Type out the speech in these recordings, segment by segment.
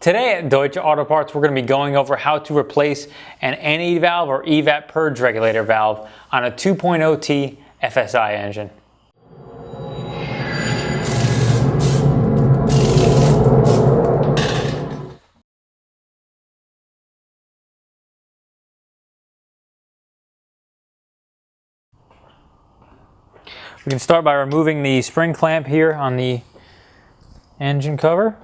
Today at Deutsche Auto Parts, we're going to be going over how to replace an N80 valve or Evap Purge regulator valve on a 2.0T FSI engine. We can start by removing the spring clamp here on the engine cover.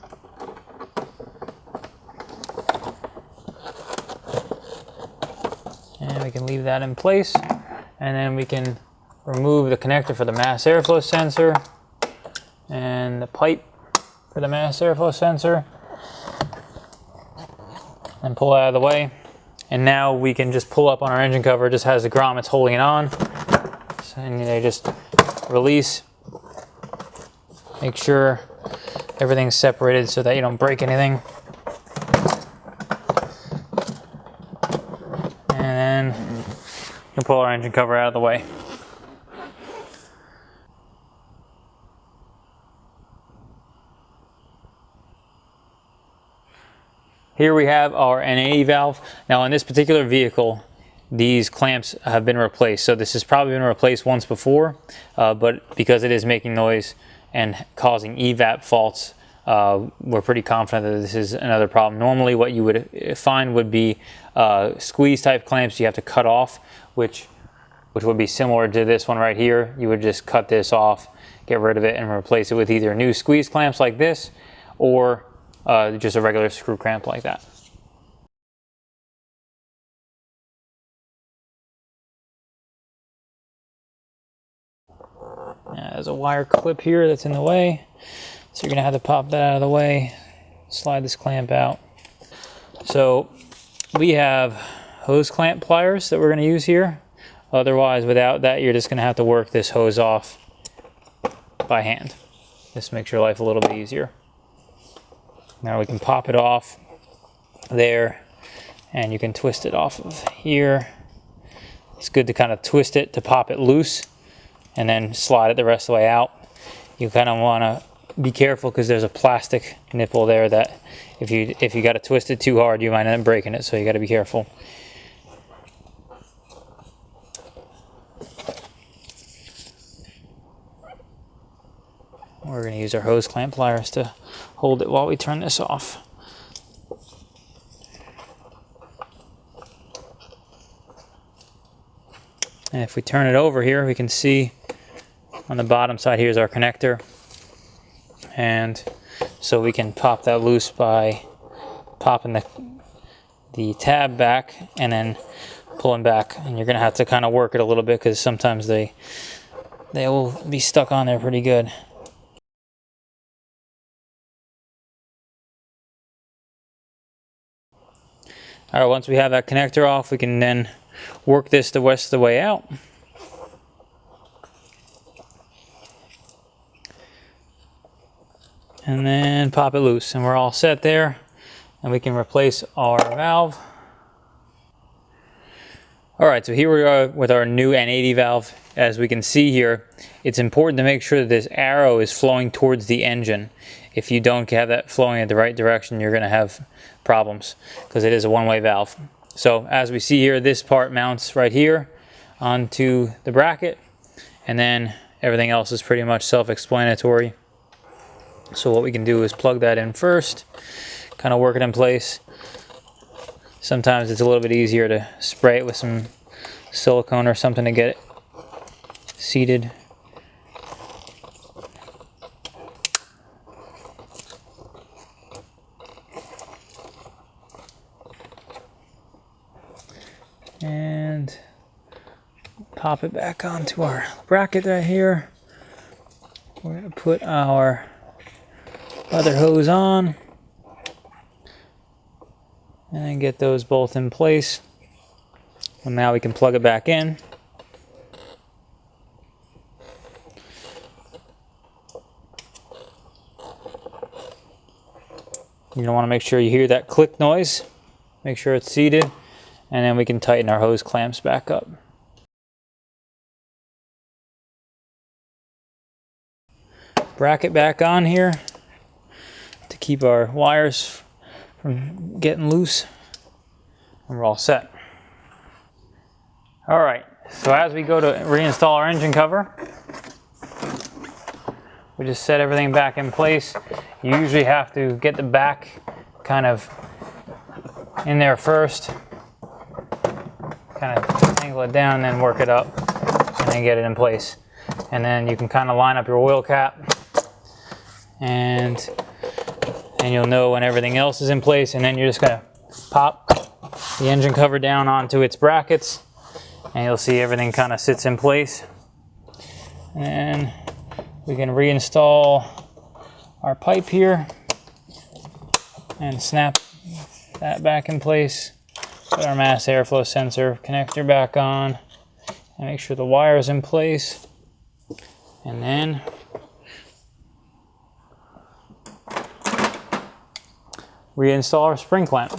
And we can leave that in place. And then we can remove the connector for the mass airflow sensor and the pipe for the mass airflow sensor and pull it out of the way. And now we can just pull up on our engine cover. It just has the grommets holding it on. And they just release. Make sure everything's separated so that you don't break anything. And then you can pull our engine cover out of the way. Here we have our N80 valve. Now on this particular vehicle, these clamps have been replaced. So this has probably been replaced once before, but because it is making noise and causing evap faults, we're pretty confident that this is another problem. Normally what you would find would be squeeze type clamps you have to cut off, which would be similar to this one right here. You would just cut this off, get rid of it, and replace it with either new squeeze clamps like this or just a regular screw clamp like that. There's a wire clip here that's in the way, so you're going to have to pop that out of the way, slide this clamp out. So we have hose clamp pliers that we're going to use here. Otherwise, without that, you're just going to have to work this hose off by hand. This makes your life a little bit easier. Now we can pop it off there, and you can twist it off of here. It's good to kind of twist it to pop it loose and then slide it the rest of the way out. You kind of want to be careful because there's a plastic nipple there that if you got to twist it too hard, you might end up breaking it, so you got to be careful. We're going to use our hose clamp pliers to hold it while we turn this off. And if we turn it over here, we can see on the bottom side here is our connector. And so we can pop that loose by popping the tab back and then pulling back. And you're going to have to kind of work it a little bit because sometimes they will be stuck on there pretty good. All right, once we have that connector off, we can then work this the rest of the way out. And then pop it loose, and we're all set there. And we can replace our valve. All right, so here we are with our new N80 valve. As we can see here, it's important to make sure that this arrow is flowing towards the engine. If you don't have that flowing in the right direction, you're going to have problems because it is a one-way valve. So as we see here, this part mounts right here onto the bracket, and then everything else is pretty much self-explanatory. So what we can do is plug that in first, kind of work it in place. Sometimes it's a little bit easier to spray it with some silicone or something to get it seated. And pop it back onto our bracket right here. We're going to put our other hose on and get those both in place. And now we can plug it back in. You're going to want to make sure you hear that click noise. Make sure it's seated. And then we can tighten our hose clamps back up. Bracket back on here to keep our wires from getting loose, and we're all set. All right, so as we go to reinstall our engine cover, we just set everything back in place. You usually have to get the back kind of in there first, kind of angle it down and then work it up and then get it in place. And then you can kind of line up your oil cap, and you'll know when everything else is in place, and then you're just gonna pop the engine cover down onto its brackets, and you'll see everything kind of sits in place. And we can reinstall our pipe here and snap that back in place. Put our mass airflow sensor connector back on and make sure the wire is in place. And then reinstall our spring clamp.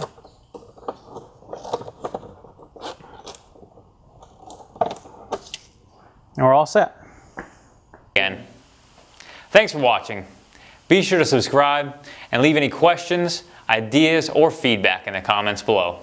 And we're all set. Again, thanks for watching. Be sure to subscribe and leave any questions, ideas, or feedback in the comments below.